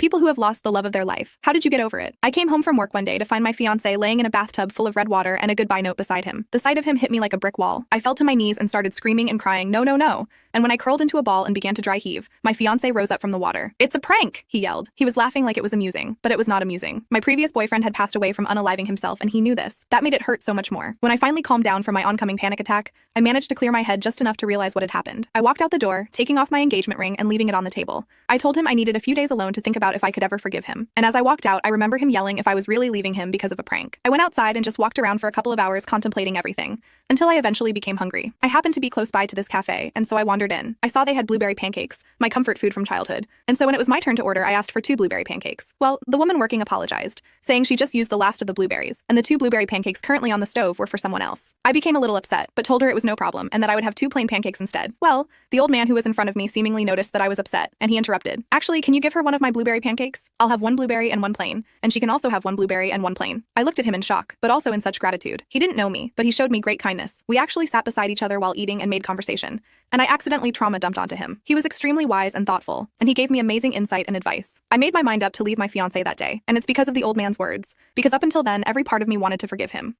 People who have lost the love of their life. How did you get over it? I came home from work one day to find my fiancé laying in a bathtub full of red water and a goodbye note beside him. The sight of him hit me like a brick wall. I fell to my knees and started screaming and crying, no, no, no. And when I curled into a ball and began to dry heave, my fiancé rose up from the water. It's a prank, he yelled. He was laughing like it was amusing, but it was not amusing. My previous boyfriend had passed away from unaliving himself, and he knew this. That made it hurt so much more. When I finally calmed down from my oncoming panic attack, I managed to clear my head just enough to realize what had happened. I walked out the door, taking off my engagement ring and leaving it on the table. I told him I needed a few days alone to think about if I could ever forgive him. And as I walked out, I remember him yelling if I was really leaving him because of a prank. I went outside and just walked around for a couple of hours contemplating everything, until I eventually became hungry. I happened to be close by to this cafe, and so I wandered in. I saw they had blueberry pancakes, my comfort food from childhood. And so when it was my turn to order, I asked for 2 blueberry pancakes. Well, the woman working apologized, saying she just used the last of the blueberries, and the 2 blueberry pancakes currently on the stove were for someone else. I became a little upset, but told her it was no problem, and that I would have 2 plain pancakes instead. Well, the old man who was in front of me seemingly noticed that I was upset, and he interrupted. Actually, can you give her one of my blueberry pancakes? I'll have 1 blueberry and 1 plain, and she can also have 1 blueberry and 1 plain. I looked at him in shock, but also in such gratitude. He didn't know me, but he showed me great kindness. We actually sat beside each other while eating and made conversation, and I accidentally trauma dumped onto him. He was extremely wise and thoughtful, and he gave me amazing insight and advice. I made my mind up to leave my fiancé that day, and it's because of the old man's words, because up until then, every part of me wanted to forgive him.